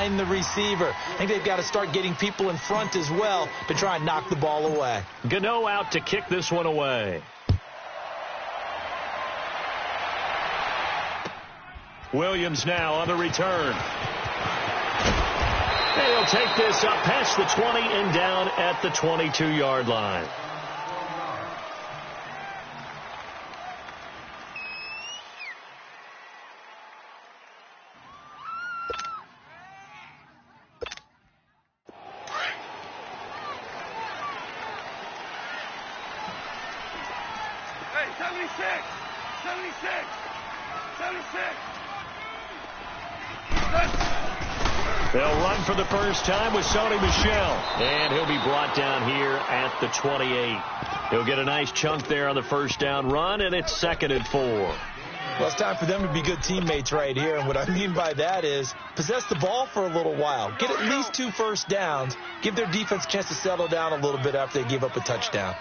behind the receiver. I think they've got to start getting people in front as well to try and knock the ball away. Gano out to kick this one away. Williams now on the return. They'll take this up past the 20 and down at the 22-yard line. Hey, 76! 76! 76! They'll run for the first time with Sony Michel. And he'll be brought down here at the 28. He'll get a nice chunk there on the first down run, and it's 2nd and 4. Well, it's time for them to be good teammates right here. And what I mean by that is possess the ball for a little while. Get at least 2 first downs. Give their defense a chance to settle down a little bit after they give up a touchdown.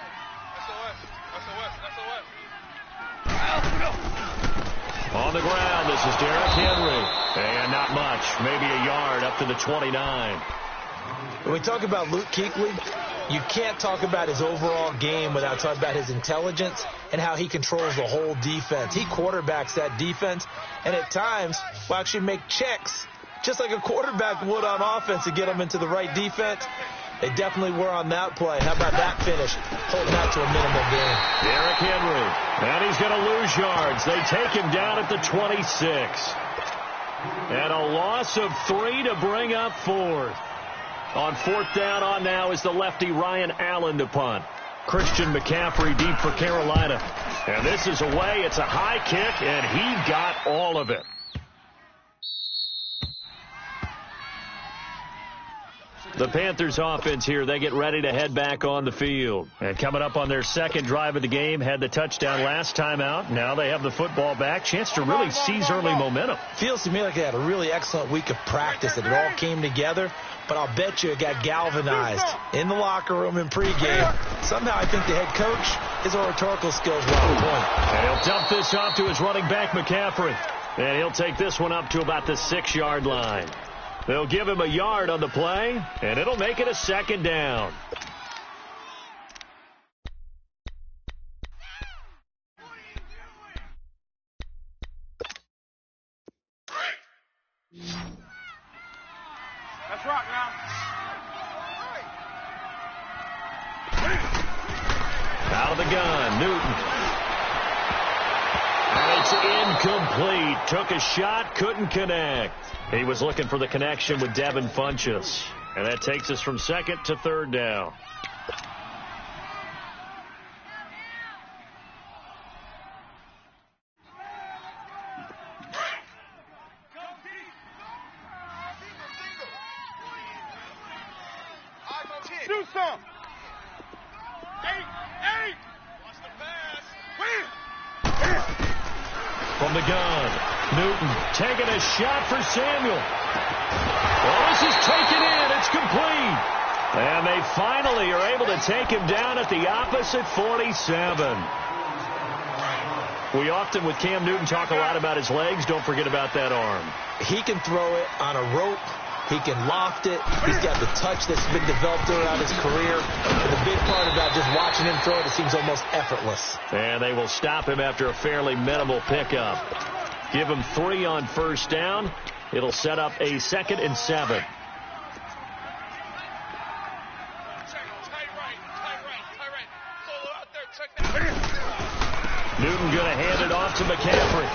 On the ground, this is Derrick Henry. And not much, maybe a yard up to the 29. When we talk about Luke Kuechly, you can't talk about his overall game without talking about his intelligence and how he controls the whole defense. He quarterbacks that defense, and at times will actually make checks, just like a quarterback would on offense, to get them into the right defense. They definitely were on that play. How about that finish? Holding that to a minimal gain. Derrick Henry. And he's going to lose yards. They take him down at the 26. And a loss of 3 to bring up 4th. On 4th down on now is the lefty Ryan Allen to punt. Christian McCaffrey deep for Carolina. And this is away. It's a high kick, and he got all of it. The Panthers offense here, they get ready to head back on the field. And coming up on their second drive of the game, had the touchdown last time out. Now they have the football back. Chance to really seize early momentum. Feels to me like they had a really excellent week of practice, and it all came together. But I'll bet you it got galvanized in the locker room in pregame. Somehow I think the head coach, his oratorical skills were on point. And he'll dump this off to his running back, McCaffrey. And he'll take this one up to about the 6-yard line. They'll give him a yard on the play, and it'll make it a 2nd down. Let's rock now. Out of the gun, Newton. And it's incomplete. Took a shot, couldn't connect. He was looking for the connection with Devin Funchess. And that takes us from 2nd to 3rd down. Do some. 8. Watch the pass. From the gun, Newton taking a shot for Samuel. Well, this is taken in. It's complete. And they finally are able to take him down at the opposite 47. We often, with Cam Newton, talk a lot about his legs. Don't forget about that arm. He can throw it on a rope. He can loft it. He's got the touch that's been developed throughout his career. And the big part about just watching him throw it, it seems almost effortless. And they will stop him after a fairly minimal pickup. Give him 3 on first down. It'll set up a 2nd and 7. Newton going to hand it off to McCaffrey.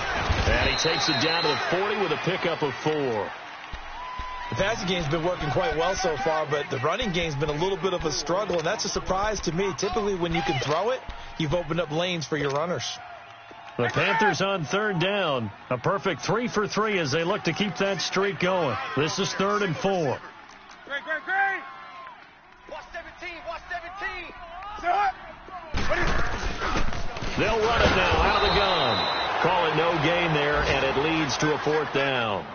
And he takes it down to the 40 with a pickup of 4. The passing game's been working quite well so far, but the running game's been a little bit of a struggle, and that's a surprise to me. Typically, when you can throw it, you've opened up lanes for your runners. The Panthers on 3rd down. A perfect 3 for 3 as they look to keep that streak going. This is 3rd and 4. Great. Watch 17. Watch 17. Set. They'll run it now out of the gun. Call it no gain there, and it leads to a 4th down.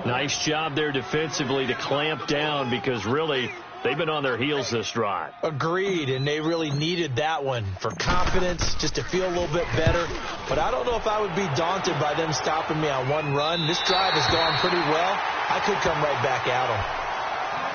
Nice job there defensively to clamp down because really they've been on their heels this drive. Agreed, and they really needed that one for confidence, just to feel a little bit better. But I don't know if I would be daunted by them stopping me on one run. This drive has gone pretty well. I could come right back at him.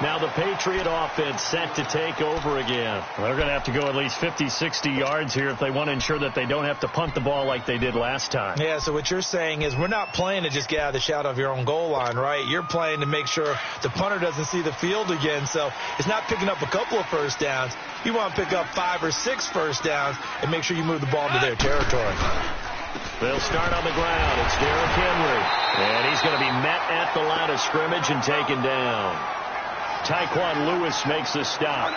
Now the Patriot offense set to take over again. They're going to have to go at least 50, 60 yards here if they want to ensure that they don't have to punt the ball like they did last time. Yeah, so what you're saying is we're not playing to just get out of the shadow of your own goal line, right? You're playing to make sure the punter doesn't see the field again. So it's not picking up a couple of first downs. You want to pick up 5 or 6 first downs and make sure you move the ball into their territory. They'll start on the ground. It's Derrick Henry. And he's going to be met at the line of scrimmage and taken down. Tyquan Lewis makes the stop.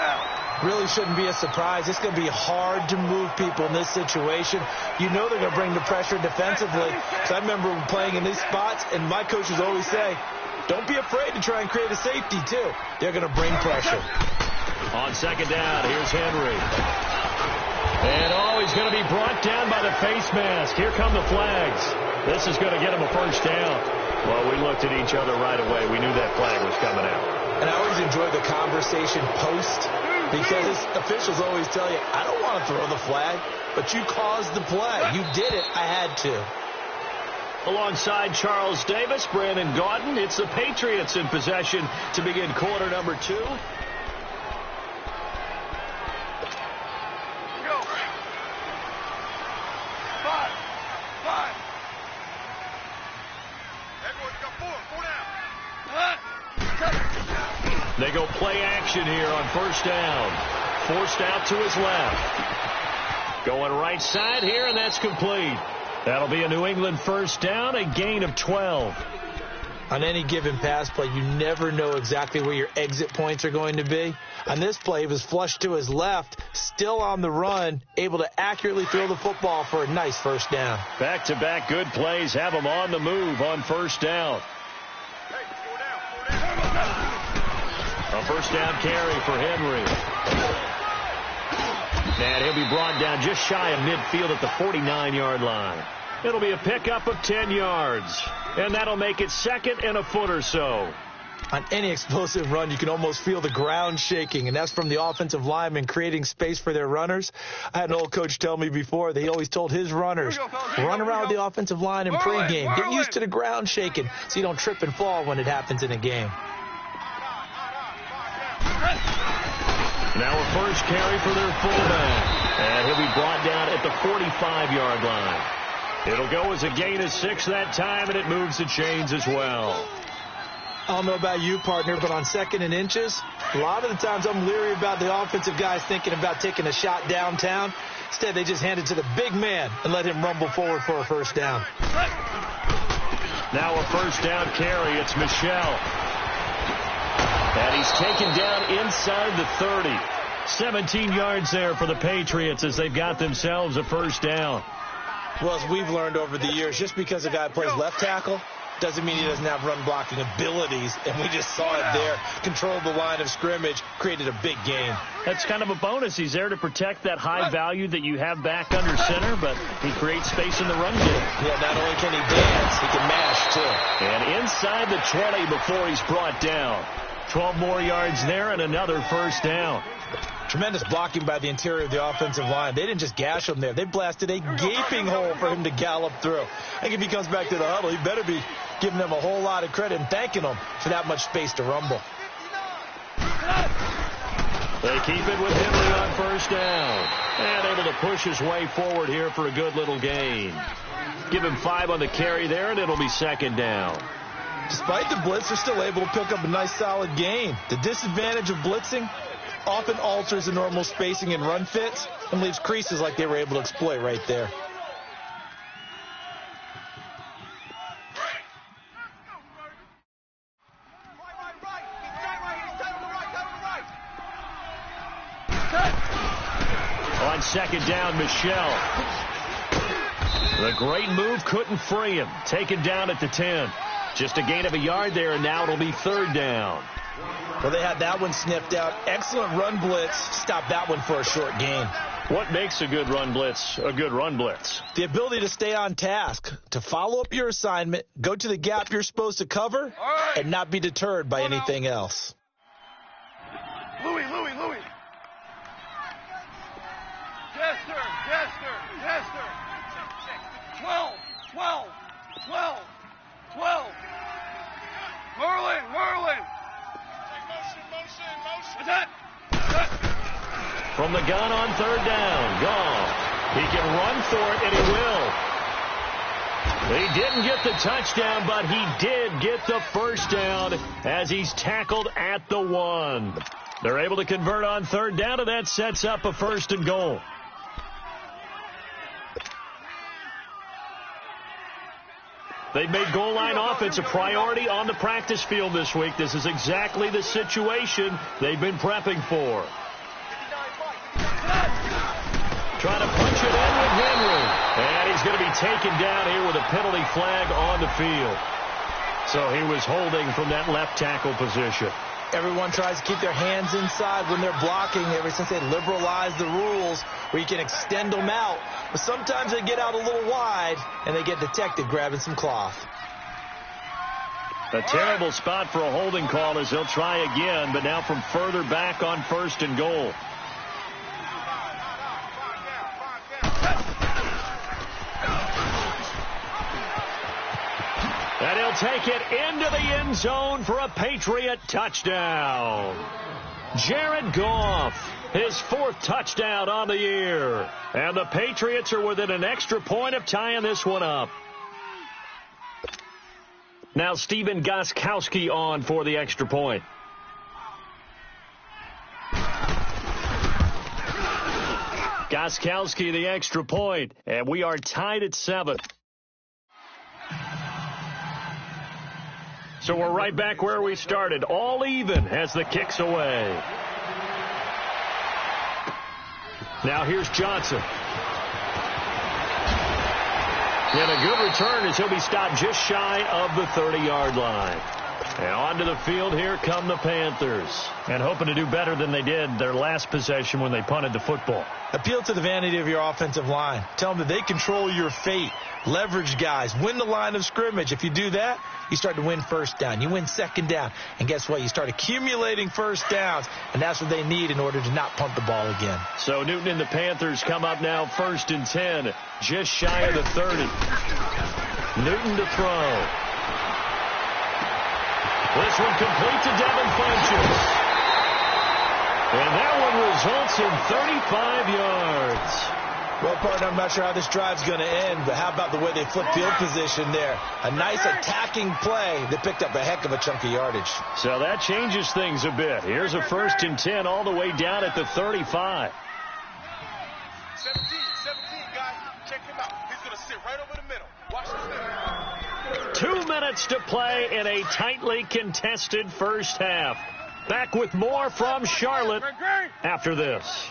Really shouldn't be a surprise. It's going to be hard to move people in this situation. You know they're going to bring the pressure defensively. So I remember playing in these spots, and my coaches always say, don't be afraid to try and create a safety, too. They're going to bring pressure. On second down, here's Henry. And, he's going to be brought down by the face mask. Here come the flags. This is going to get him a first down. Well, we looked at each other right away. We knew that flag was coming out. And I always enjoy the conversation post because officials always tell you, I don't want to throw the flag, but you caused the play. You did it. I had to. Alongside Charles Davis, Brandon Gaudin, it's the Patriots in possession to begin quarter number 2. They go play action here on first down. Forced out to his left. Going right side here, and that's complete. That'll be a New England first down, a gain of 12. On any given pass play, you never know exactly where your exit points are going to be. On this play, he was flushed to his left, still on the run, able to accurately throw the football for a nice first down. Back-to-back good plays have him on the move on first down. A first down carry for Henry. And he'll be brought down just shy of midfield at the 49-yard line. It'll be a pickup of 10 yards. And that'll make it second and a foot or so. On any explosive run, you can almost feel the ground shaking, and that's from the offensive linemen creating space for their runners. I had an old coach tell me before that he always told his runners, run around with the offensive line in pregame. Get used to the ground shaking so you don't trip and fall when it happens in a game. Now a first carry for their fullback. And he'll be brought down at the 45-yard line. It'll go as a gain of 6 that time, and it moves the chains as well. I don't know about you, partner, but on second and inches, a lot of the times I'm leery about the offensive guys thinking about taking a shot downtown. Instead, they just hand it to the big man and let him rumble forward for a first down. Now a first down carry. It's Michel. And he's taken down inside the 30. 17 yards there for the Patriots as they've got themselves a first down. Well, as we've learned over the years, just because a guy plays left tackle doesn't mean he doesn't have run-blocking abilities, and we just saw it there. Controlled the line of scrimmage, created a big gain. That's kind of a bonus. He's there to protect that high value that you have back under center, but he creates space in the run game. Yeah, not only can he dance, he can mash, too. And inside the 20 before he's brought down. 12 more yards there and another first down. Tremendous blocking by the interior of the offensive line. They didn't just gash him there. They blasted a gaping hole for him to gallop through. I think if he comes back to the huddle, he better be giving them a whole lot of credit and thanking them for that much space to rumble. They keep it with Henry on first down. And able to push his way forward here for a good little gain. Give him 5 on the carry there, and it'll be second down. Despite the blitz, they're still able to pick up a nice solid gain. The disadvantage of blitzing often alters the normal spacing and run fits and leaves creases like they were able to exploit right there. On second down, Michel. The great move couldn't free him. Taken down at the 10. Just a gain of a yard there, and now it'll be third down. Well, they had that one sniffed out. Excellent run blitz. Stop that one for a short gain. What makes a good run blitz a good run blitz? The ability to stay on task, to follow up your assignment, go to the gap you're supposed to cover, and not be deterred by anything else. Louis. Yes, sir. Yes, sir. Yes, sir. 12. Merlin! Motion! From the gun on third down, Goff. He can run for it, and he will. He didn't get the touchdown, but he did get the first down as he's tackled at the 1. They're able to convert on third down, and that sets up a 1st and goal. They've made goal line offense a priority on the practice field this week. This is exactly the situation they've been prepping for. Trying to punch it in with Henry. And he's going to be taken down here with a penalty flag on the field. So he was holding from that left tackle position. Everyone tries to keep their hands inside when they're blocking ever since they liberalized the rules where you can extend them out. But sometimes they get out a little wide and they get detected grabbing some cloth. A terrible spot for a holding call as he'll try again, but now from further back on 1st and goal. And he'll take it into the end zone for a Patriot touchdown. Jared Goff, his 4th touchdown on the year. And the Patriots are within an extra point of tying this one up. Now Stephen Gostkowski on for the extra point. Gostkowski the extra point, and we are tied at 7. So we're right back where we started, all even as the kick's away. Now here's Johnson. And a good return as he'll be stopped just shy of the 30-yard line. And onto the field, here come the Panthers. And hoping to do better than they did their last possession when they punted the football. Appeal to the vanity of your offensive line. Tell them that they control your fate. Leverage guys. Win the line of scrimmage. If you do that, you start to win 1st down. You win 2nd down. And guess what? You start accumulating 1st downs. And that's what they need in order to not punt the ball again. So Newton and the Panthers come up now 1st and 10. Just shy of the 30. Newton to throw. This one complete to Devin Funchess. And that one results in 35 yards. Well, partner, I'm not sure how this drive's going to end, but how about the way they flip field position there? A nice attacking play that picked up a heck of a chunk of yardage. So that changes things a bit. Here's a 1st and 10 all the way down at the 35. 17, guys. Check him out. He's going to sit right over the middle. Watch this thing. 2 minutes to play in a tightly contested first half. Back with more from Charlotte after this.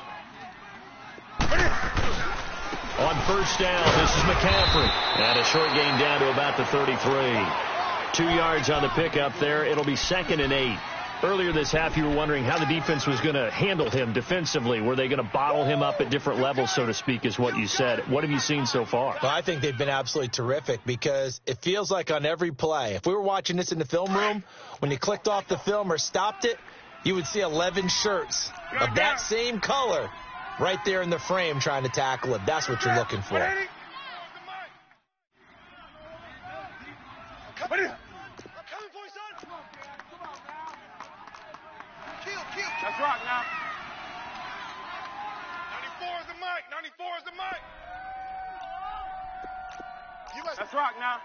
On 1st down, this is McCaffrey. And a short gain down to about the 33. 2 yards on the pickup there. It'll be 2nd and 8. Earlier this half, you were wondering how the defense was going to handle him defensively. Were they going to bottle him up at different levels, so to speak, is what you said. What have you seen so far? Well, I think they've been absolutely terrific because it feels like on every play, if we were watching this in the film room, when you clicked off the film or stopped it, you would see 11 shirts of that same color right there in the frame trying to tackle it. That's what you're looking for. That's rock now. 94 is the mic. 94 is the mic. That's rock now.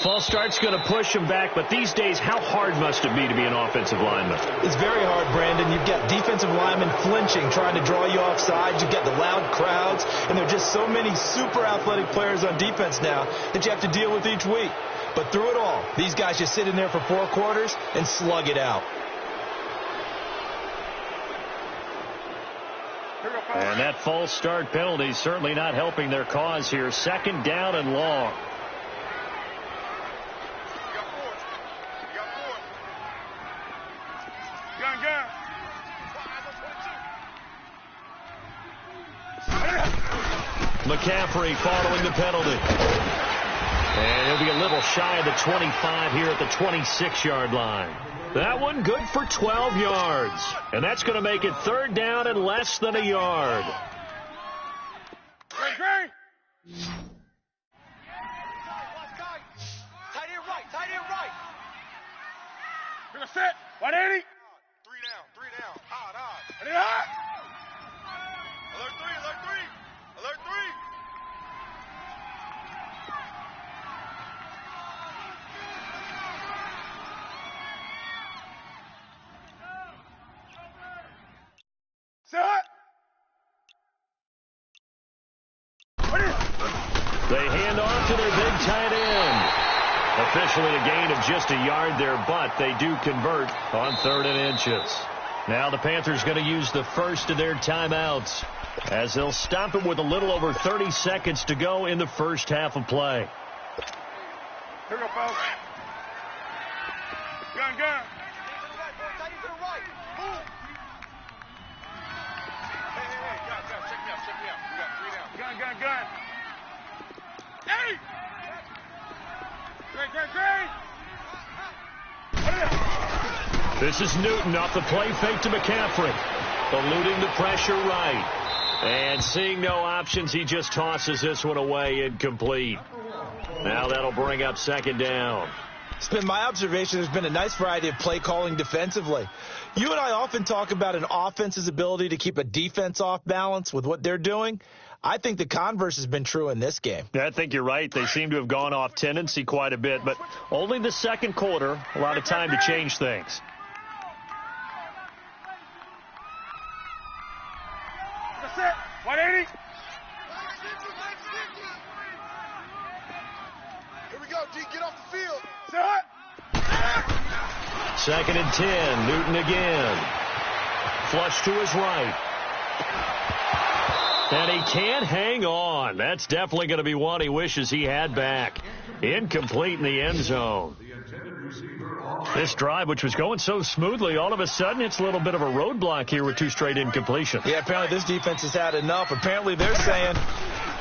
False start's going to push him back, but these days, how hard must it be to be an offensive lineman? It's very hard, Brandon. You've got defensive linemen flinching, trying to draw you off sides. You've got the loud crowds, and there are just so many super athletic players on defense now that you have to deal with each week. But through it all, these guys just sit in there for 4 quarters and slug it out. And that false start penalty certainly not helping their cause here. 2nd down and long. McCaffrey following the penalty. And he'll be a little shy of the 25 here at the 26-yard line. That one good for 12 yards. And that's going to make it 3rd down and less than a yard. Tight end right. You're gonna set. 180. Three down. Odd. Ready, hot. Alert three. Set. They hand off to their big tight end. Officially a gain of just a yard there, but they do convert on 3rd and inches. Now the Panthers going to use the first of their timeouts as they'll stop it with a little over 30 seconds to go in the first half of play. Here we go, folks. Gun. Hey, guys, check me out. We got 3 down. Gun. Hey! Great. This is Newton off the play fake to McCaffrey. Eluding the pressure right. And seeing no options, he just tosses this one away, incomplete. Now that'll bring up 2nd down. It's been my observation there's been a nice variety of play calling defensively. You and I often talk about an offense's ability to keep a defense off balance with what they're doing. I think the converse has been true in this game. I think you're right. They seem to have gone off tendency quite a bit, but only the second quarter, a lot of time to change things. That's it. 180. Here we go, G. Get off the field. Set. 2nd and 10. Newton again. Flush to his right. And he can't hang on. That's definitely going to be one he wishes he had back. Incomplete in the end zone. This drive, which was going so smoothly, all of a sudden it's a little bit of a roadblock here with 2 straight incompletions. Yeah, apparently this defense has had enough. Apparently they're saying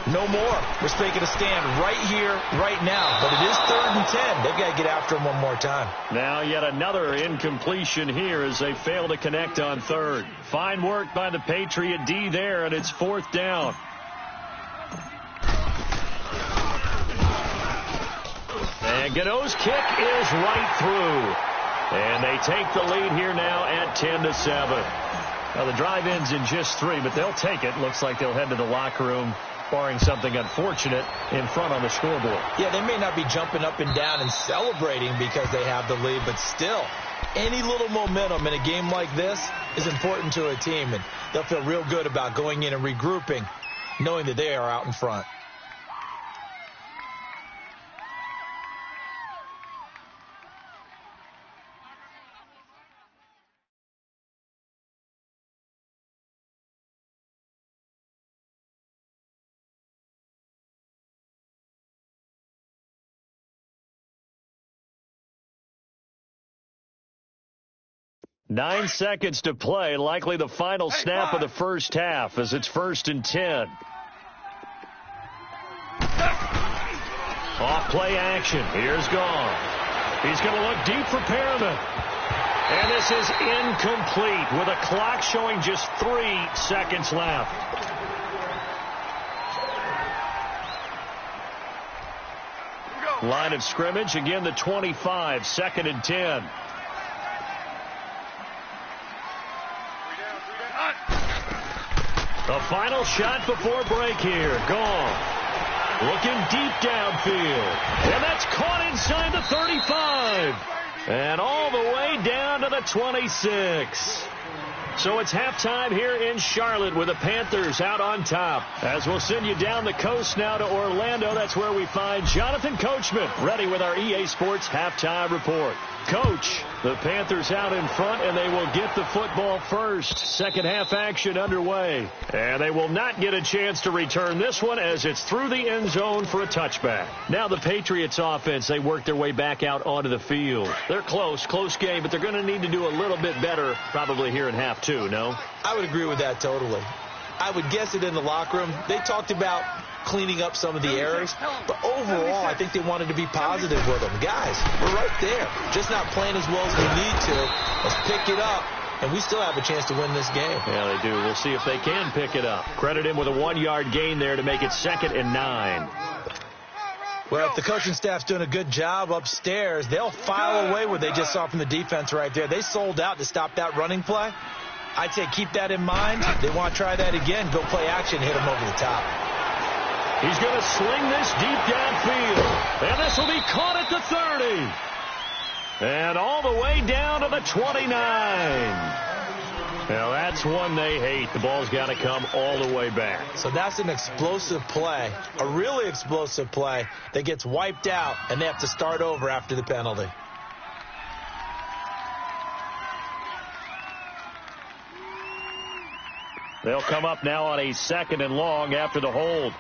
no more. We're taking a stand right here, right now. But it is 3rd and 10. They've got to get after him one more time. Now yet another incompletion here as they fail to connect on 3rd. Fine work by the Patriot D there, and it's 4th down. And Gano's kick is right through. And they take the lead here now at 10-7. Now the drive ends in just 3, but they'll take it. Looks like they'll head to the locker room, barring something unfortunate, in front on the scoreboard. Yeah, they may not be jumping up and down and celebrating because they have the lead, but still, any little momentum in a game like this is important to a team, and they'll feel real good about going in and regrouping, knowing that they are out in front. Nine seconds to play, likely the final snap of the first half as it's 1st and 10. Off play action. Here's Gone. He's going to look deep for Perriman. And this is incomplete with a clock showing just 3 seconds left. Line of scrimmage, again the 25, 2nd and 10. The final shot before break here. Gone. Looking deep downfield. And that's caught inside the 35. And all the way down to the 26. So it's halftime here in Charlotte with the Panthers out on top. As we'll send you down the coast now to Orlando, that's where we find Jonathan Coachman ready with our EA Sports halftime report. Coach, the Panthers out in front, and they will get the football first. Second half action underway. And they will not get a chance to return this one as it's through the end zone for a touchback. Now the Patriots offense, they work their way back out onto the field. They're close game, but they're going to need to do a little bit better probably here in half two, no? I would agree with that totally. I would guess it in the locker room. They talked about cleaning up some of the errors, but overall, I think they wanted to be positive with them. Guys, we're right there. Just not playing as well as we need to. Let's pick it up, and we still have a chance to win this game. Yeah, they do. We'll see if they can pick it up. Credit him with a 1-yard gain there to make it 2nd and 9. Well, if the coaching staff's doing a good job upstairs, they'll file away what they just saw from the defense right there. They sold out to stop that running play. I'd say keep that in mind. They want to try that again. Go play action, hit them over the top. He's going to sling this deep downfield. And this will be caught at the 30. And all the way down to the 29. Now, that's one they hate. The ball's got to come all the way back. So that's an explosive play, a really explosive play that gets wiped out, and they have to start over after the penalty. They'll come up now on a 2nd and long after the hold.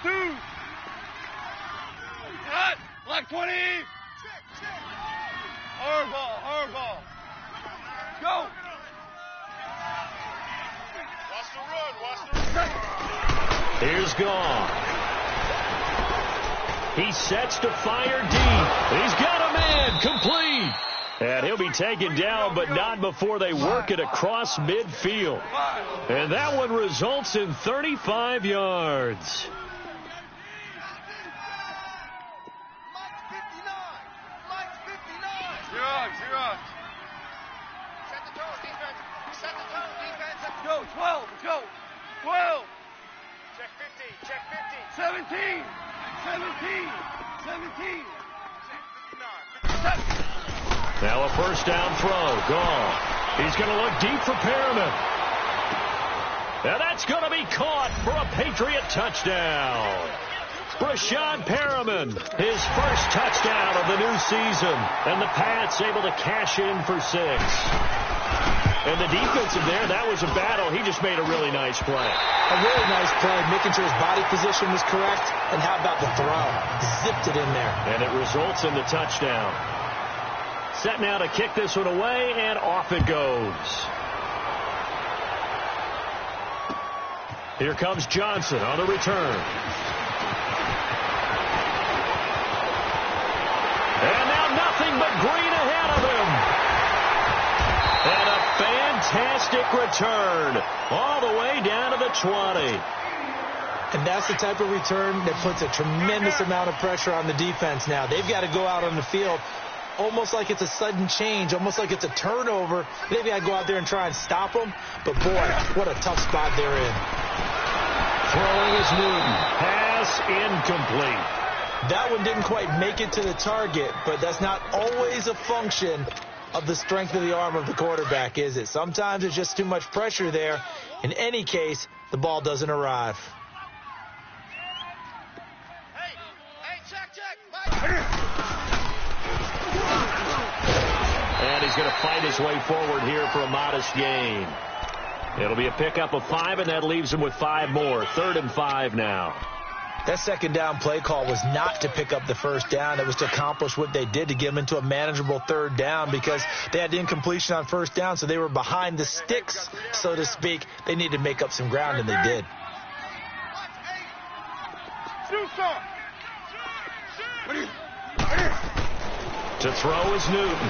Two. Cut. Like 20. Hard ball. Go. Watch the run. Here's Gone. He sets to fire deep. He's got a man. Complete. And he'll be taken down, but not before they work it across midfield. And that one results in 35 yards. You're on. Set the tone, defense. Go, 12. Let's go. 12. Check 15. 17. 17. Now a first down throw. Gone. He's going to look deep for Perriman. And that's going to be caught for a Patriot touchdown. Brashad Perriman, his first touchdown of the new season. And the Pats able to cash in for 6. And the defensive there, that was a battle. He just made a really nice play. A really nice play, making sure his body position was correct. And how about the throw? Zipped it in there. And it results in the touchdown. Set now to kick this one away, and off it goes. Here comes Johnson on the return. And now nothing but green ahead of him. And a fantastic return all the way down to the 20. And that's the type of return that puts a tremendous amount of pressure on the defense now. They've got to go out on the field almost like it's a sudden change, almost like it's a turnover. They've got to go out there and try and stop them. But, boy, what a tough spot they're in. Throwing is Newton. Pass incomplete. That one didn't quite make it to the target, but that's not always a function of the strength of the arm of the quarterback, is it? Sometimes there's just too much pressure there. In any case, the ball doesn't arrive. Hey, check. And he's going to fight his way forward here for a modest gain. It'll be a pickup of 5, and that leaves him with 5 more. 3rd and 5 now. That second down play call was not to pick up the first down. It was to accomplish what they did, to get them into a manageable 3rd down, because they had the incompletion on first down, so they were behind the sticks, so to speak. They needed to make up some ground, and they did. To throw is Newton.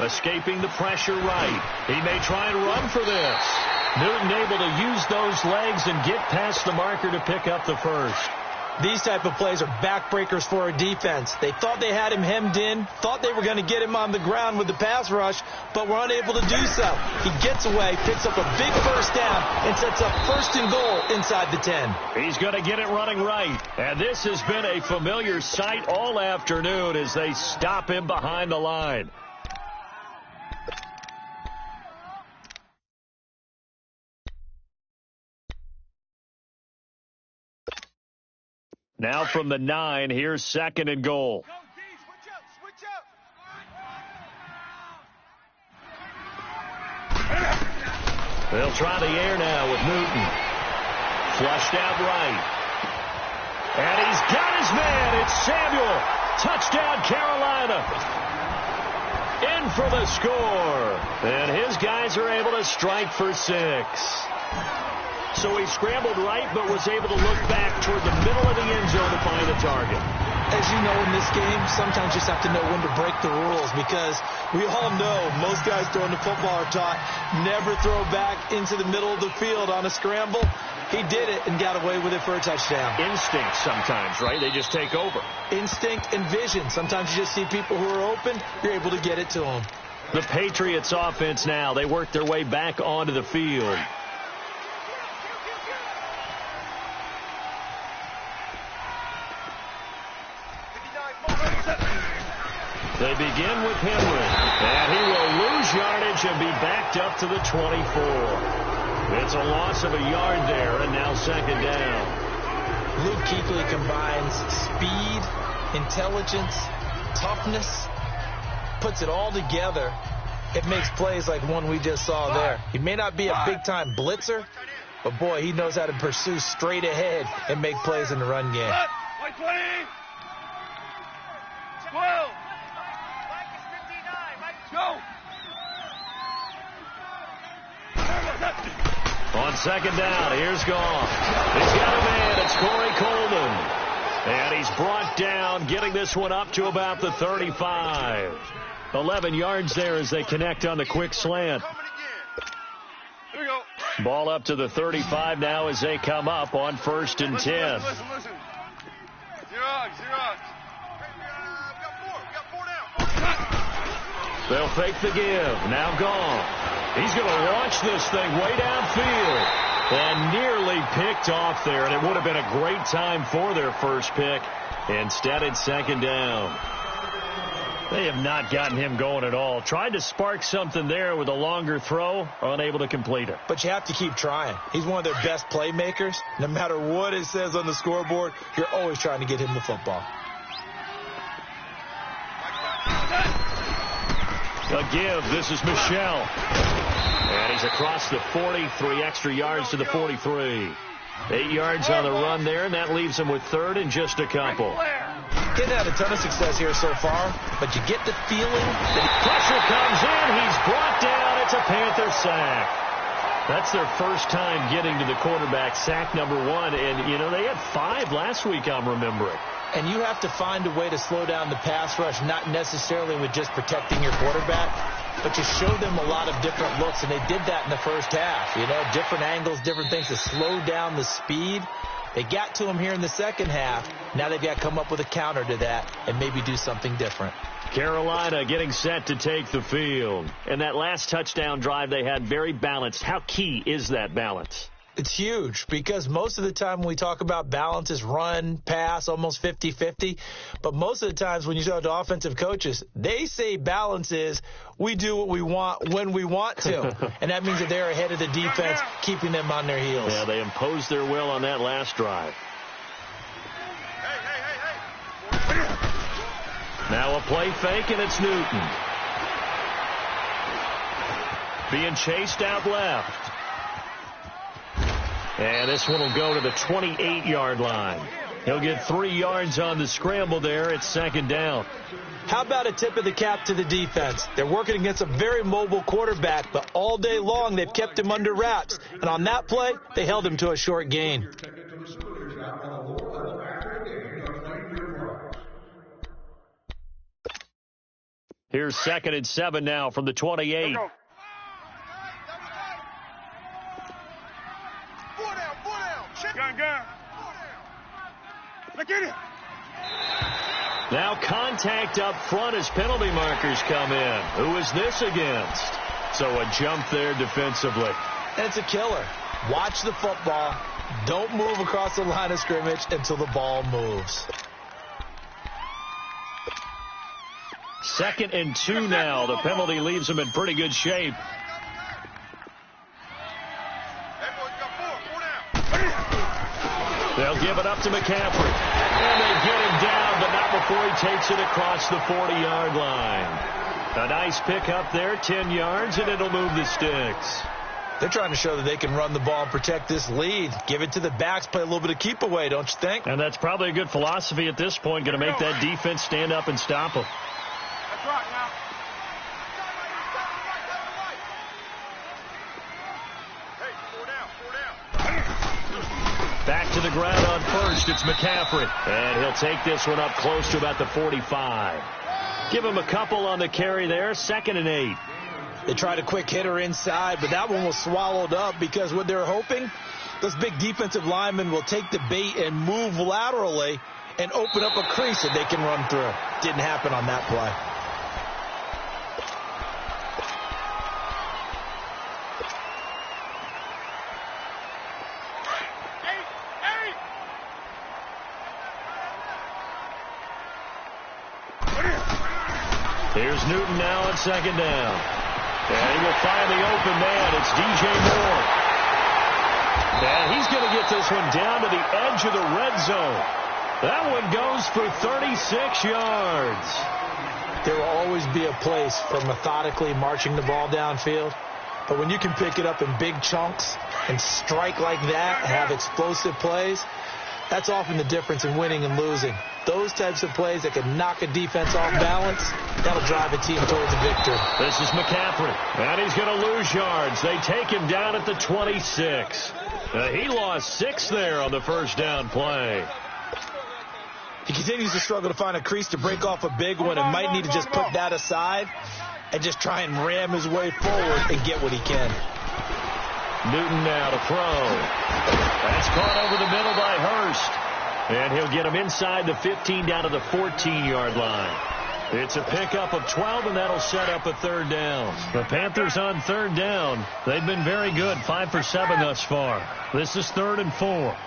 Escaping the pressure right. He may try and run for this. Newton able to use those legs and get past the marker to pick up the first. These type of plays are backbreakers for a defense. They thought they had him hemmed in, thought they were going to get him on the ground with the pass rush, but were unable to do so. He gets away, picks up a big first down, and sets up 1st and goal inside the 10. He's going to get it running right. And this has been a familiar sight all afternoon as they stop him behind the line. Now from the 9, here's 2nd and goal. Switch up. They'll try the air now with Newton. Flushed out right. And he's got his man. It's Samuel. Touchdown, Carolina. In for the score. And his guys are able to strike for 6. So he scrambled right, but was able to look back toward the middle of the end zone to find the target. As you know, in this game, sometimes you just have to know when to break the rules, because we all know most guys throwing the football are taught never throw back into the middle of the field on a scramble. He did it and got away with it for a touchdown. Instinct sometimes, right? They just take over. Instinct and vision. Sometimes you just see people who are open. You're able to get it to them. The Patriots offense now. They work their way back onto the field. They begin with Henry, and he will lose yardage and be backed up to the 24. It's a loss of a yard there, and now second down. Luke Kuechly combines speed, intelligence, toughness, puts it all together. It makes plays like one we just saw there. He may not be a big-time blitzer, but, boy, he knows how to pursue straight ahead and make plays in the run game. 12. Go. On second down, here's Goff. He's got a man. It's Corey Coleman. And he's brought down, getting this one up to about the 35. 11 yards there as they connect on the quick slant. Here we go. Ball up to the 35 now as they come up on 1st and 10. Listen. Zero. We got four down. They'll fake the give. Now gone. He's going to launch this thing way downfield. And nearly picked off there. And it would have been a great time for their first pick. Instead, it's second down. They have not gotten him going at all. Tried to spark something there with a longer throw. Unable to complete it. But you have to keep trying. He's one of their best playmakers. No matter what it says on the scoreboard, you're always trying to get him the football. A give. This is Michelle. And he's across the 40. 3 extra yards to the 43. 8 yards on the run there, and that leaves him with 3rd and just a couple. Getting had a ton of success here so far, but you get the feeling that pressure comes in. He's brought down. It's a Panther sack. That's their first time getting to the quarterback, sack number 1. And, you know, they had 5 last week, I'm remembering. And you have to find a way to slow down the pass rush, not necessarily with just protecting your quarterback, but you show them a lot of different looks, and they did that in the first half. You know, different angles, different things to slow down the speed. They got to him here in the second half. Now they've got to come up with a counter to that and maybe do something different. Carolina getting set to take the field. And that last touchdown drive they had, very balanced. How key is that balance? It's huge because most of the time when we talk about balance is run, pass, almost 50-50. But most of the times when you talk to offensive coaches, they say balance is we do what we want when we want to. And that means that they're ahead of the defense, keeping them on their heels. Yeah, they imposed their will on that last drive. Now a play fake, and it's Newton. Being chased out left. And this one will go to the 28-yard line. He'll get 3 yards on the scramble there. It's second down. How about a tip of the cap to the defense? They're working against a very mobile quarterback, but all day long they've kept him under wraps. And on that play, they held him to a short gain. Here's 2nd and 7 now from the 28. Now contact up front as penalty markers come in. Who is this against? So a jump there defensively. And it's a killer. Watch the football. Don't move across the line of scrimmage until the ball moves. 2nd and 2 now. The penalty leaves them in pretty good shape. They'll give it up to McCaffrey. And they get him down, but not before he takes it across the 40-yard line. A nice pickup there, 10 yards, and it'll move the sticks. They're trying to show that they can run the ball and protect this lead. Give it to the backs, play a little bit of keep away, don't you think? And that's probably a good philosophy at this point, going to make that defense stand up and stop them. That's right now. Back to the ground on first. It's McCaffrey. And he'll take this one up close to about the 45. Give him a couple on the carry there. 2nd and 8. They tried a quick hitter inside, but that one was swallowed up because what they're hoping, Those big defensive linemen will take the bait and move laterally and open up a crease that they can run through. Didn't happen on that play. Here's Newton now on second down. And he will find the open man. It's DJ Moore. And he's going to get this one down to the edge of the red zone. That one goes for 36 yards. There will always be a place for methodically marching the ball downfield. But when you can pick it up in big chunks and strike like that, have explosive plays, that's often the difference in winning and losing. Those types of plays that can knock a defense off balance, that'll drive a team towards a victory. This is McCaffrey, and he's going to lose yards. They take him down at the 26. He lost 6 there on the first down play. He continues to struggle to find a crease to break off a big one and might need to just put that aside and just try and ram his way forward and get what he can. Newton now to throw. That's caught over the middle by Hurst. And he'll get him inside the 15 down to the 14-yard line. It's a pickup of 12, and that'll set up a third down. The Panthers on third down. They've been very good, 5 for 7 thus far. This is 3rd and 4.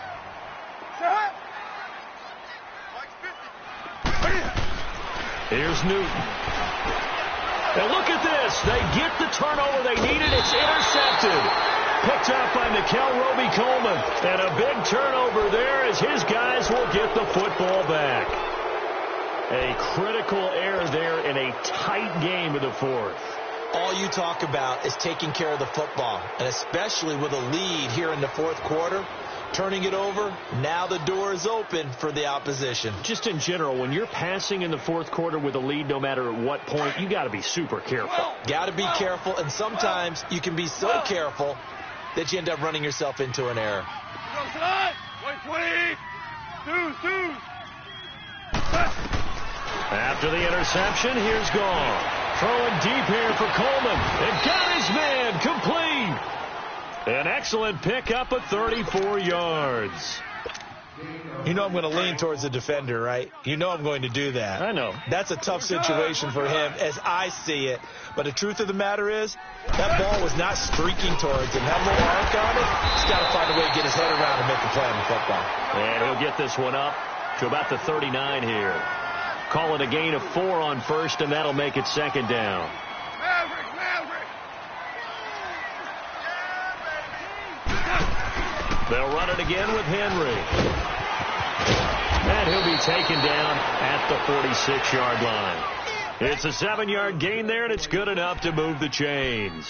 Here's Newton. And look at this. They get the turnover they needed. It's intercepted. Picked up by Nickel Roby-Coleman. And a big turnover there as his guys will get the football back. A critical error there in a tight game in the fourth. All you talk about is taking care of the football, and especially with a lead here in the fourth quarter. Turning it over, now the door is open for the opposition. Just in general, when you're passing in the fourth quarter with a lead, no matter at what point, you got to be super careful. Got to be careful, and sometimes you can be so careful that you end up running yourself into an error. After the interception, here's Gall. Throwing deep here for Coleman. And got his man complete. An excellent pickup of 34 yards. You know I'm going to lean towards the defender, right? You know I'm going to do that. I know. That's a tough situation for him as I see it. But the truth of the matter is, that ball was not streaking towards him. That little arc on it, he's got to find a way to get his head around and make a play on the football. And he'll get this one up to about the 39 here. Call it a gain of 4 on first, and that'll make it second down. They'll run it again with Henry. And he'll be taken down at the 46-yard line. It's a 7-yard gain there, and it's good enough to move the chains.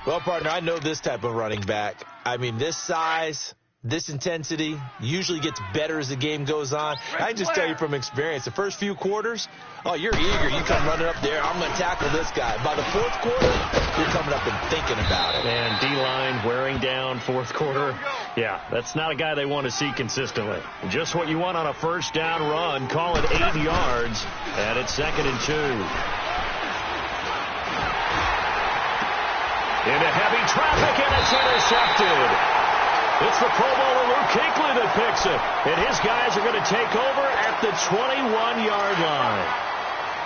Well, partner, I know this type of running back. I mean, this size, this intensity usually gets better as the game goes on. I just tell you from experience, the first few quarters, oh, you're eager. You come running up there, I'm going to tackle this guy. By the fourth quarter, you're coming up and thinking about it. And D-line wearing down fourth quarter. Yeah, that's not a guy they want to see consistently. Just what you want on a first down run. Call it 8 yards, and it's 2nd and 2. Into heavy traffic, and it's intercepted. It's the Pro Bowler Luke Kuechly that picks it. And his guys are going to take over at the 21-yard line.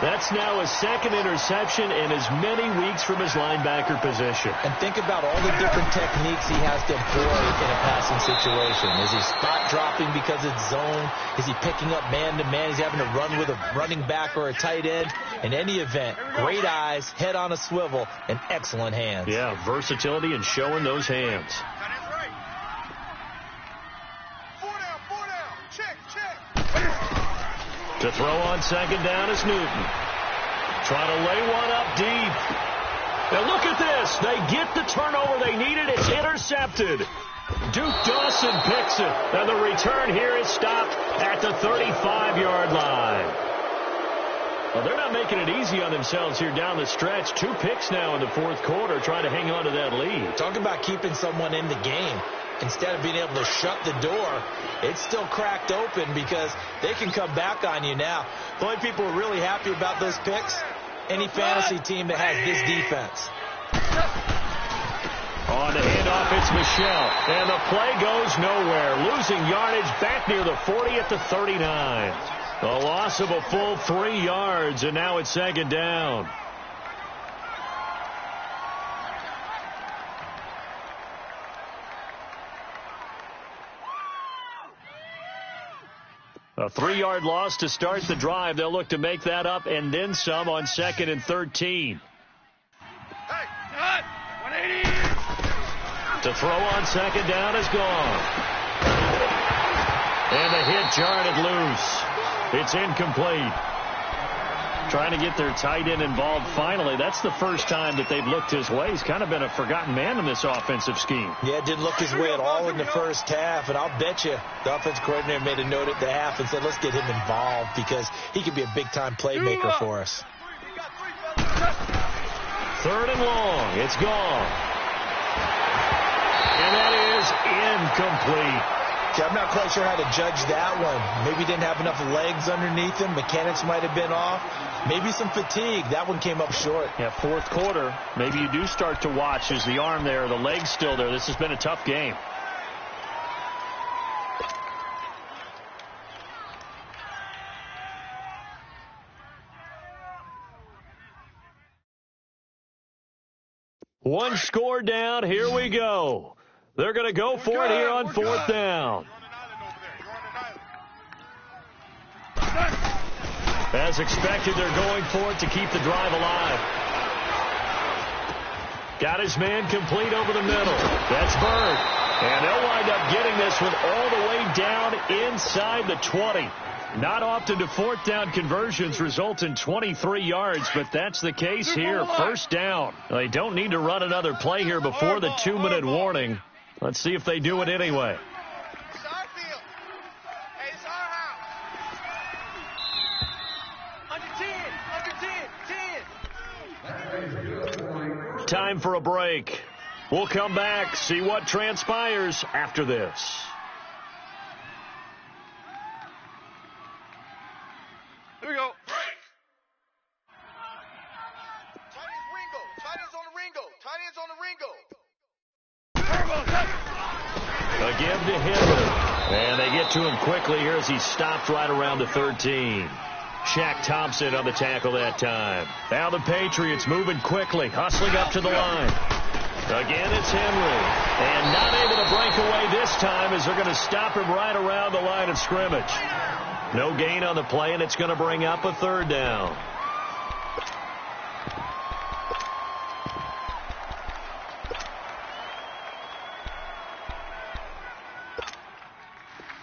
That's now his 2nd interception in as many weeks from his linebacker position. And think about all the different techniques he has to employ in a passing situation. Is he spot dropping because it's zone? Is he picking up man-to-man? He's having to run with a running back or a tight end. In any event, great eyes, head on a swivel, and excellent hands. Yeah, versatility and showing those hands. To throw on second down is Newton. Trying to lay one up deep. Now look at this. They get the turnover they needed. It's intercepted. Duke Dawson picks it. And the return here is stopped at the 35-yard line. Well, they're not making it easy on themselves here down the stretch. 2 picks now in the fourth quarter, trying to hang on to that lead. Talk about keeping someone in the game. Instead of being able to shut the door, it's still cracked open because they can come back on you now. The only people who are really happy about those picks, any fantasy team that has this defense. On the handoff, it's Michelle. And the play goes nowhere. Losing yardage back near the 40 at the 39. A loss of a full 3 yards, and now it's second down. A 3-yard loss to start the drive. They'll look to make that up and then some on 2nd and 13. Hey, 180. To throw on 2nd down is gone. And the hit jarred it loose. It's incomplete. Trying to get their tight end involved finally. That's the first time that they've looked his way. He's kind of been a forgotten man in this offensive scheme. Yeah, didn't look his way at all in the first half. And I'll bet you the offensive coordinator made a note at the half and said, let's get him involved because he could be a big-time playmaker for us. 3rd and long. It's gone. And that is incomplete. See, I'm not quite sure how to judge that one. Maybe he didn't have enough legs underneath him. Mechanics might have been off. Maybe some fatigue. That one came up short. Yeah, 4th quarter. Maybe you do start to watch. Is the arm there, the leg's still there? This has been a tough game. One score down. Here we go. They're going to go for it here on 4th down. As expected, they're going for it to keep the drive alive. Got his man complete over the middle. That's Bird. And they'll wind up getting this one all the way down inside the 20. Not often do 4th down conversions result in 23 yards, but that's the case here. 1st down. They don't need to run another play here before the 2-minute warning. Let's see if they do it anyway. It's our field. Hey, it's our house. Under 10. Time for a break. We'll come back, see what transpires after this. Here we go. Break. Tight ends Ringo. Tight ends on the Ringo. Tight ends on the Ringo. A give to Henry. And they get to him quickly here as he stopped right around the 13. Shaq Thompson on the tackle that time. Now the Patriots moving quickly, hustling up to the line. Again, it's Henry. And not able to break away this time as they're going to stop him right around the line of scrimmage. No gain on the play, and it's going to bring up a 3rd down.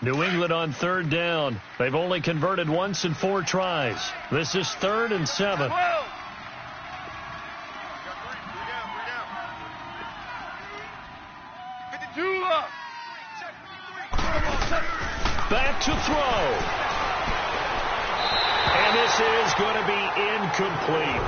New England on 3rd down. They've only converted once in 4 tries. This is 3rd and 7. Back to throw. And this is going to be incomplete.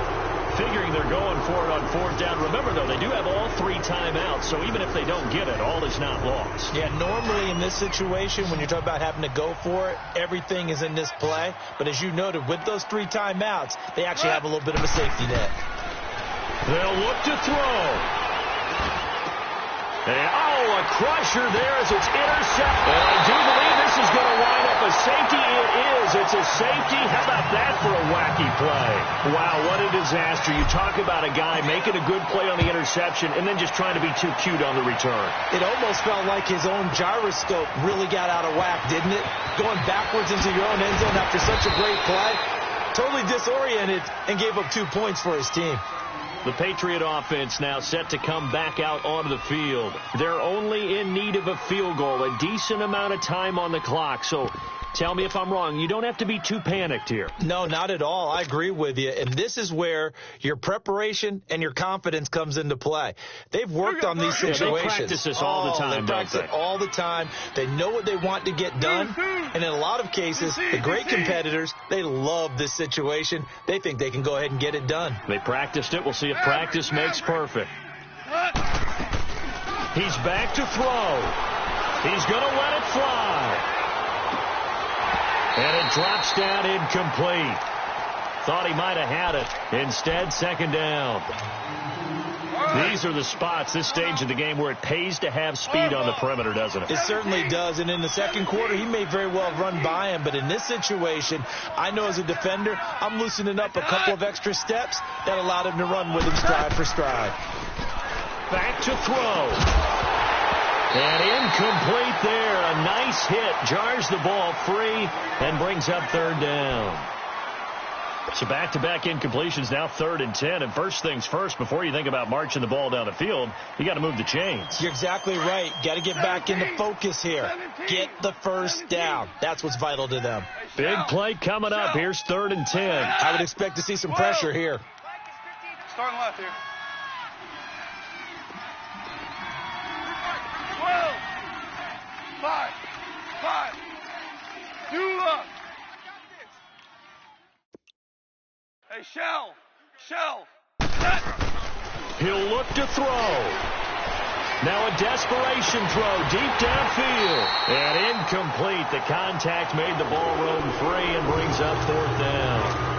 Figuring they're going for it on 4th down. Remember, though, they do have all 3 timeouts, so even if they don't get it, all is not lost. Yeah, normally in this situation, when you're talking about having to go for it, everything is in this play. But as you noted, with those 3 timeouts, they actually have a little bit of a safety net. They'll look to throw. And, a crusher there as it's intercepted. And I do believe this is going to wind up a safety. It is. It's a safety. How about that for a wacky play? Wow, what a disaster. You talk about a guy making a good play on the interception and then just trying to be too cute on the return. It almost felt like his own gyroscope really got out of whack, didn't it? Going backwards into your own end zone after such a great play. Totally disoriented and gave up 2 points for his team. The Patriot offense now set to come back out onto the field. They're only in need of a field goal, a decent amount of time on the clock. So tell me if I'm wrong. You don't have to be too panicked here. No, not at all. I agree with you. And this is where your preparation and your confidence comes into play. They've worked on these situations. They practice this all the time, They practice it all the time. They know what they want to get done. And in a lot of cases, the great competitors, they love this situation. They think they can go ahead and get it done. They practiced it. We'll see if practice makes perfect. He's back to throw. He's going to let it fly. And it drops down incomplete. Thought he might have had it. Instead, 2nd down. These are the spots, this stage of the game, where it pays to have speed on the perimeter, doesn't it? It certainly does. And in the second quarter, he may very well run by him. But in this situation, I know as a defender, I'm loosening up a couple of extra steps that allowed him to run with him stride for stride. Back to throw. And incomplete there. A nice hit. Jars the ball free and brings up third down. So back-to-back incompletions, now 3rd and 10. And first things first, before you think about marching the ball down the field, you got to move the chains. You're exactly right. Got to get back into focus here. Get the first down. That's what's vital to them. Big play coming up. Here's 3rd and 10. I would expect to see some pressure here. Starting left here. 12. 5. You look. Hey, Shell. Set. He'll look to throw. Now a desperation throw deep downfield. And incomplete. The contact made the ball roam free and brings up 4th down.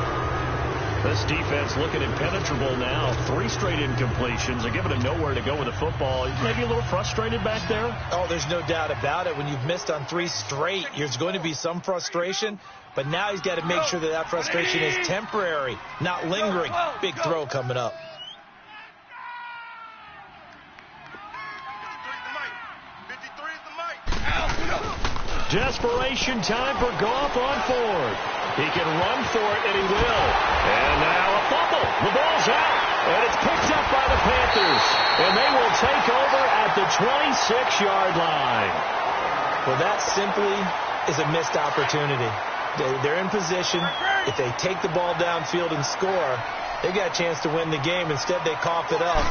This defense looking impenetrable now. 3 straight incompletions. They're giving him nowhere to go with the football. Maybe a little frustrated back there? Oh, there's no doubt about it. When you've missed on 3 straight, there's going to be some frustration. But now he's got to make sure that that frustration is temporary, not lingering. Big throw coming up. Desperation time for Goff on 4th. He can run for it, and he will. And now a fumble. The ball's out, and it's picked up by the Panthers. And they will take over at the 26-yard line. Well, that simply is a missed opportunity. They're in position. If they take the ball downfield and score, they got a chance to win the game. Instead, they cough it up.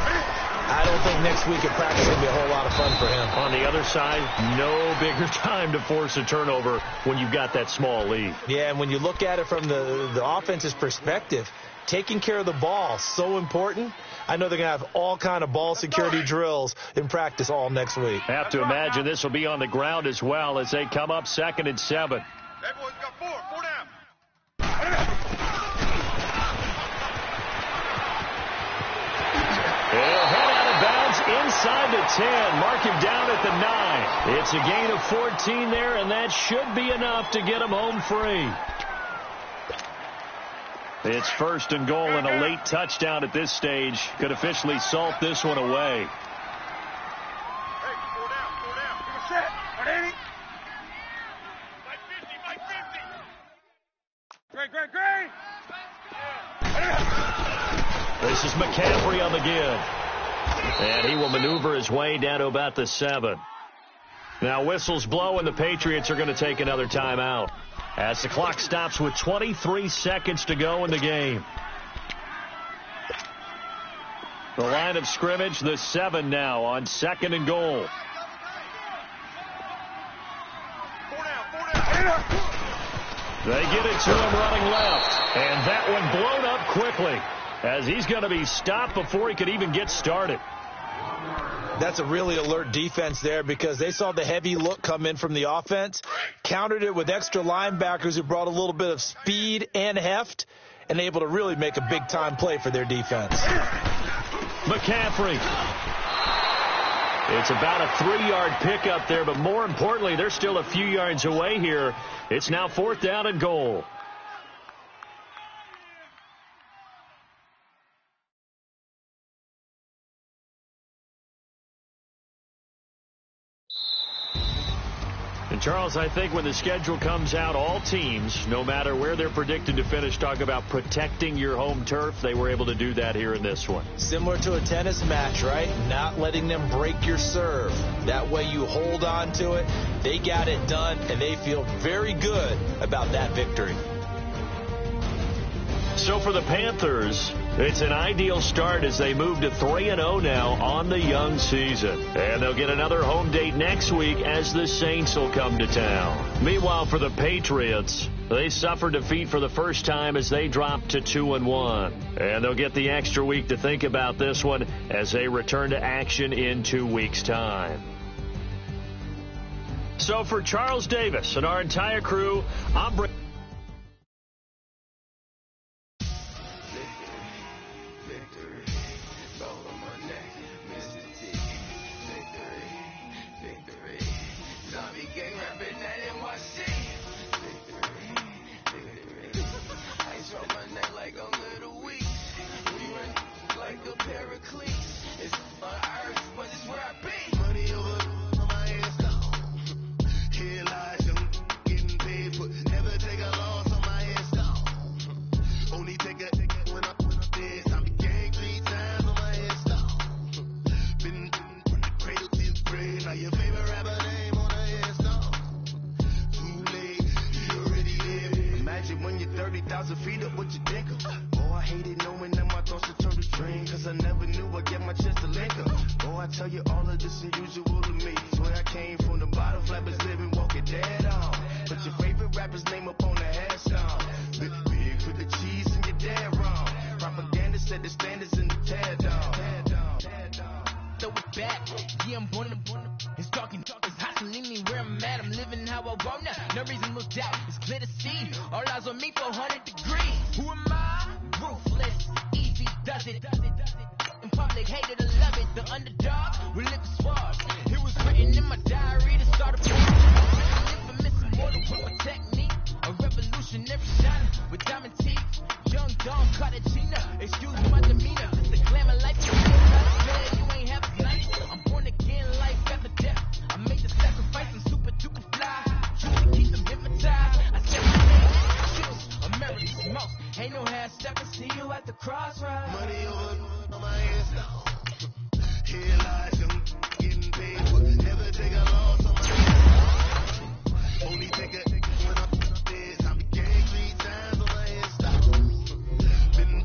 I don't think next week at practice is going to be a whole lot of fun for him. On the other side, no bigger time to force a turnover when you've got that small lead. Yeah, and when you look at it from the offense's perspective, taking care of the ball, so important. I know they're going to have all kind of ball security drills in practice all next week. Have to imagine this will be on the ground as well as they come up 2nd and 7. Hey, boys, got 4 down. He'll head out of bounds inside the 10. Mark him down at the 9. It's a gain of 14 there, and that should be enough to get him home free. It's 1st and goal, and a late touchdown at this stage could officially salt this one away. Hey, 4 down. Give a set. Ready? Mike 50. Great. This is McCaffrey on the give. And he will maneuver his way down to about the 7. Now whistles blow, and the Patriots are going to take another timeout as the clock stops with 23 seconds to go in the game. The line of scrimmage, the 7 now on 2nd and goal. 4 down. They get it to him running left. And that one blown up quickly as he's going to be stopped before he could even get started. That's a really alert defense there because they saw the heavy look come in from the offense, countered it with extra linebackers who brought a little bit of speed and heft, and able to really make a big-time play for their defense. McCaffrey. It's about a 3-yard pickup there, but more importantly, they're still a few yards away here. It's now 4th down and goal. And Charles, I think when the schedule comes out, all teams, no matter where they're predicted to finish, talk about protecting your home turf. They were able to do that here in this one. Similar to a tennis match, right? Not letting them break your serve. That way you hold on to it. They got it done, and they feel very good about that victory. So for the Panthers, it's an ideal start as they move to 3-0 now on the young season. And they'll get another home date next week as the Saints will come to town. Meanwhile, for the Patriots, they suffered defeat for the first time as they dropped to 2-1. And they'll get the extra week to think about this one as they return to action in 2 weeks' time. So for Charles Davis and our entire crew, I'm Brady. 30,000 feet up, what you think of? Oh, I hated knowing that my thoughts would turn to dream, cause I never knew I'd get my chance to link up. Oh, I tell you all of this unusual to me. Swear I came from the bottom, flappers living, walking dead on. Put your favorite rapper's name up on the headstone. Big for the cheese and you're dead wrong. Propaganda set the standards in the tear down. Throw it back, yeah, I'm born to it's talking, it's hustling me where I'm at. I'm living how I want now. No reason to doubt, it's clear to see. All eyes on me, 400 degrees. Who am I? Ruthless, easy does it. In public, hated or love it. The underdog will live the swabs. It was written in my diary to start a war. Infamous immortal with my technique. A revolutionary shine with diamond teeth. Young Don Cartagena, excuse my demeanor. It's the glamour life. You ain't half as nice. I'm born again, life after death. I made the sacrifice, I'm super duper fly. Choose to keep them hypnotized. I said my name, choose America's most. Ain't no half step, see you at the crossroads. Money over on my Insta. Here lies them getting paid, but never take a loss on my Insta. Only take a when I'm dead. I became 3 times on my Insta. Been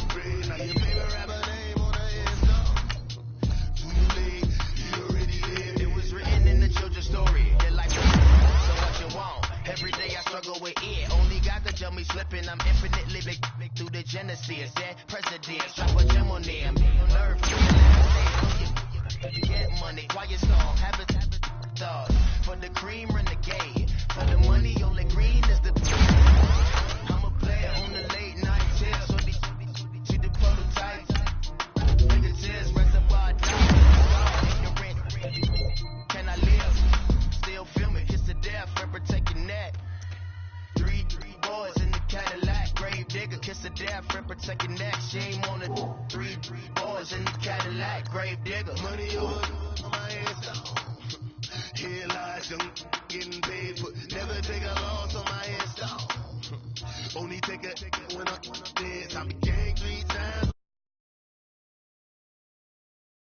great, now your favorite rapper name on the Insta. Too late, you already lived. It was written in the children's story. Your life was so what you want. Every day I struggle with it. Only God could tell me slipping. I'm infinitely big through the genesis. Yeah, presidents drop a gem on them. Nerve. Get money. Quiet storm. Habits. Thoughts. For the cream, renegade. For the money, only green is the. I'm a player on the late night tips. So the prototypes. Fingertips. Reservoir down. Ignorant. Can I live? Still feel me. Kiss to death. Forever take your neck. 3 boys in the Cadillac. Grave digger. Kiss to death. Forever take your neck. Shame on the 3 boys in the Cadillac. Grave digger.